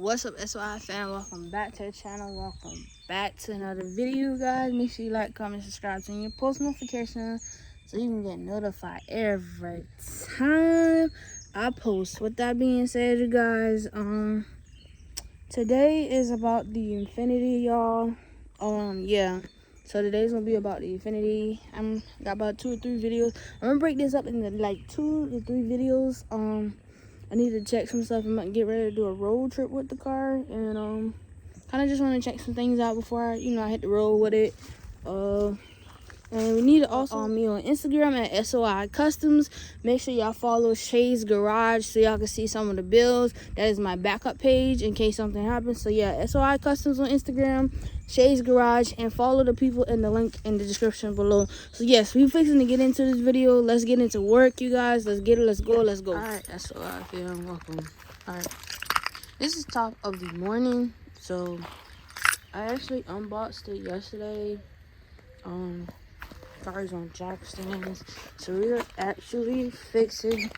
What's up, SOI fam? Welcome back to the channel. Welcome back to another video, guys. Make sure you like, comment, subscribe, turn your post notifications so you can get notified every time I post. With that being said, you guys, today is about the Infiniti, y'all. Yeah. So today's gonna be about the Infiniti. I'm got about 2 or 3 videos. I'm gonna break this up into like 2 to 3 videos. I need to check some stuff. I'm about to get ready to do a road trip with the car, and kind of just want to check some things out before I hit the road with it. And we need to also follow me on Instagram at SOI Customs. Make sure y'all follow Shay's Garage so y'all can see some of the bills. That is my backup page in case something happens. So yeah, SOI Customs on Instagram, Shay's Garage, and follow the people in the link in the description below. So yes, we fixing to get into this video. Let's get into work, you guys. Let's get it. Let's go. Let's go. All right, SOI fam, welcome. All right, this is top of the morning. So I actually unboxed it yesterday. Cars on jack stands, so we are actually fixing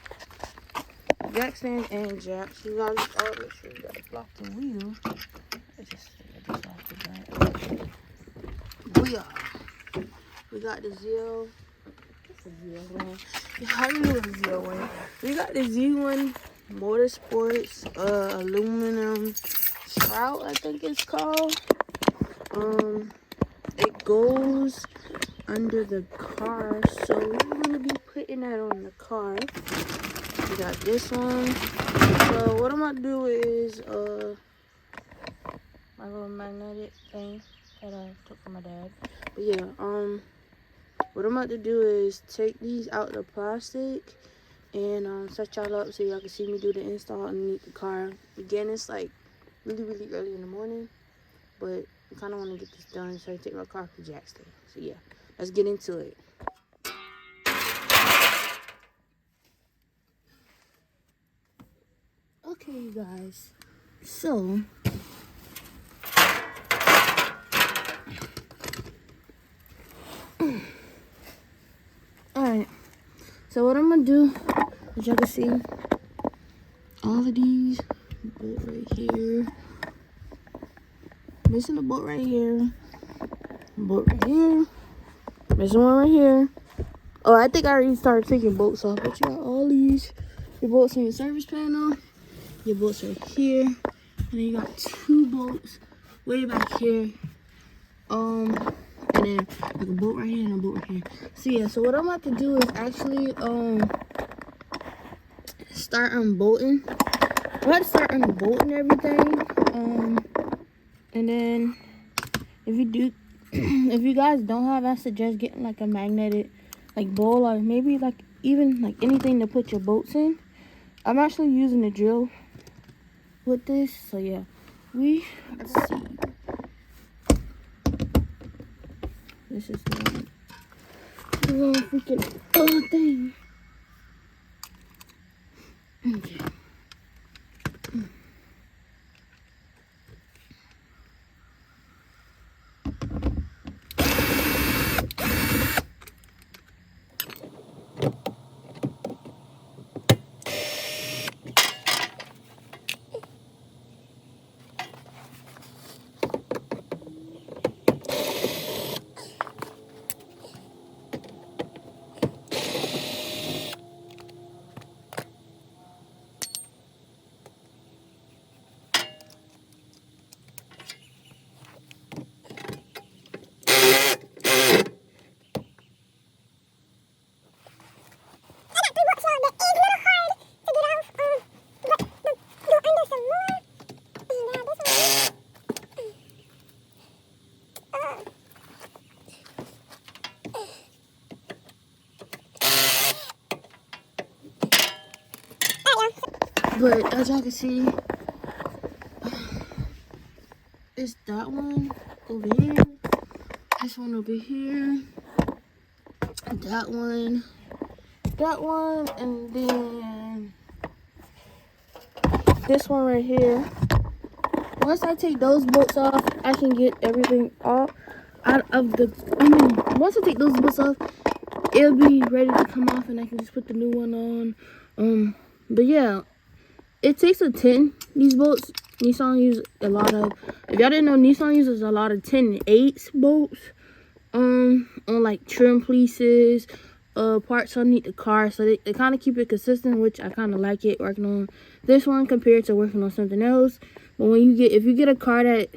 jack stands and jacks. You guys, make sure you got a blocked wheel. Let's just get this off the back. We got the Z0. What's the Z01? How do you know what the Z01? We got the Z1 Motorsports aluminum shroud, I think it's called. It goes under the car, so we're gonna be putting that on the car. We got this one. So what I'm gonna do is my little magnetic thing that I took from my dad. But yeah, what I'm about to do is take these out the plastic and set y'all up so y'all can see me do the install underneath the car. Again, it's like really early in the morning, but I kind of want to get this done so I can take my car to jack stand. So yeah, let's get into it. Okay, you guys. So alright. So what I'm gonna do, as y'all can see, all of these bolt right here. Missing a bolt right here. Bolt right here. Missing one right here. Oh, I think I already started taking bolts off, but you got all these. Your bolts on your service panel. Your bolts right here. And then you got 2 bolts way back here. And then like a bolt right here and a bolt right here. So yeah, so what I'm about to do is actually start unbolting. I'm about to start unbolting everything. And then if you guys don't have, I suggest getting like a magnetic like bowl, or maybe like even like anything to put your bolts in. I'm actually using a drill with this, so yeah. Let's see. This is the long freaking thing. Okay. But as y'all can see, it's that one over here, this one over here, that one, and then this one right here. Once I take those bolts off, I can get everything off out of the, once I take those bolts off, it'll be ready to come off and I can just put the new one on. But yeah, it takes a 10, these bolts, Nissan uses a lot of, if y'all didn't know, Nissan uses a lot of 10-8 bolts on like trim pieces, parts underneath the car, so they kind of keep it consistent, which I kind of like it working on this one compared to working on something else. But when if you get a car that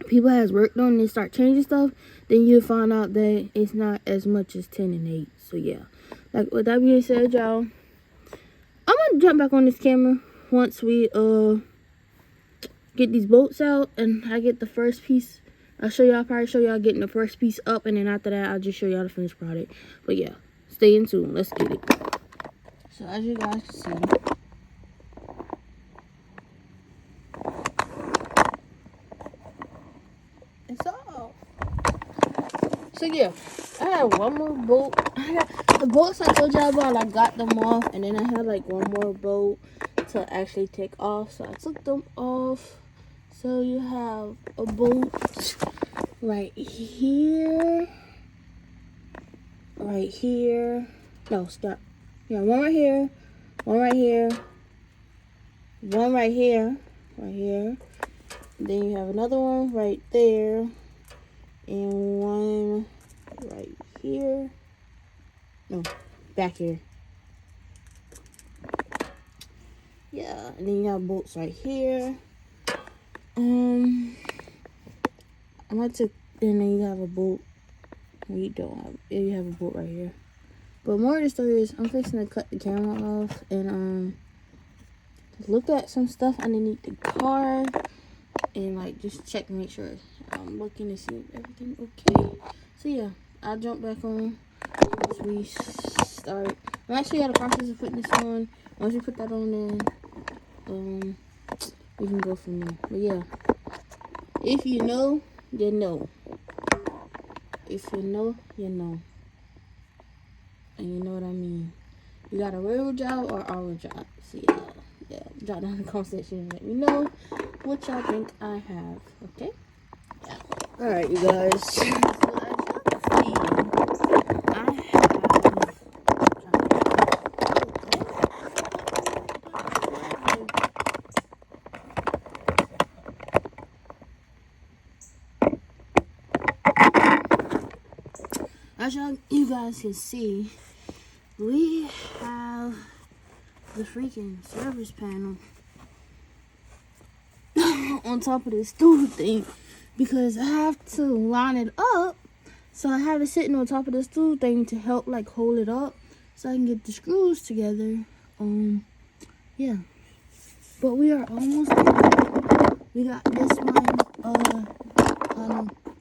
people has worked on and they start changing stuff, then you'll find out that it's not as much as 10-8. So yeah, like with that being said, y'all, I'm gonna jump back on this camera once we get these bolts out and I get the first piece. I'll probably show y'all getting the first piece up, and then after that I'll just show y'all the finished product. But yeah, stay in tune. Let's get it. So as you guys can see, it's off. So yeah, I had one more bolt. The bolts I told y'all about, I got them off, and then I had like one more bolt to actually take off, so I took them off. So you have a bolt right here, no, stop, yeah, one right here, one right here, one right here, then you have another one right there, and one right here, no, back here. Yeah, and then you have bolts right here. And then you have a bolt. You have a bolt right here. But more of the story is I'm fixing to cut the camera off and look at some stuff underneath the car and like just check and make sure I'm looking to see if everything okay. So yeah, I'll jump back on as we start. I'm actually at the process of putting this on. Once we put that on, then we can go from there. But yeah, if you know, you know. If you know, you know. And you know what I mean. You got a real job or our job. So yeah, drop down in the comment section and let me know what y'all think I have. Okay? Yeah. Alright, you guys. So as y'all can see, I have as you guys can see, we have the freaking service panel on top of this stool thing because I have to line it up. So I have it sitting on top of the stool thing to help like hold it up so I can get the screws together. Yeah. But we are almost there. We got this one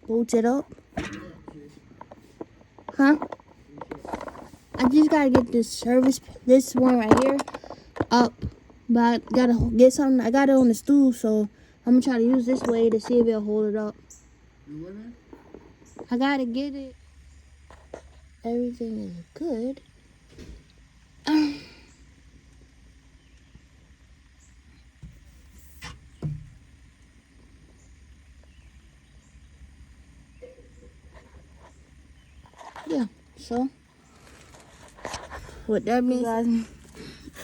bolted up. Huh? I just gotta get this one right here up. But I gotta get something. I got it on the stool, so I'm gonna try to use this way to see if it'll hold it up. I gotta get it. Everything is good. Yeah, so with that being guys,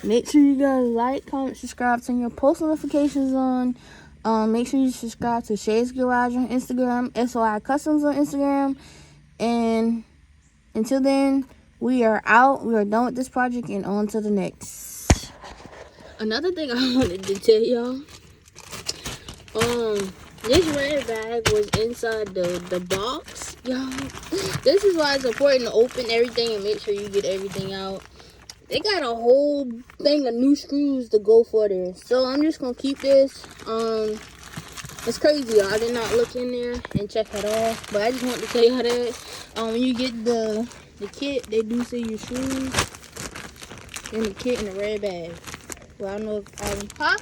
make sure you guys like, comment, subscribe, turn your post notifications on. Make sure you subscribe to Shay's Garage on Instagram, SOI Customs on Instagram, and until then, we are out. We are done with this project and on to the next. Another thing I wanted to tell y'all, this red bag was inside the box, y'all. This is why it's important to open everything and make sure you get everything out. They got a whole thing of new screws to go for this. So I'm just gonna keep this. It's crazy, y'all. I did not look in there and check at all. But I just wanted to tell y'all that. When you get the kit, they do say your shoes in the kit in the red bag. Well, I don't know if huh?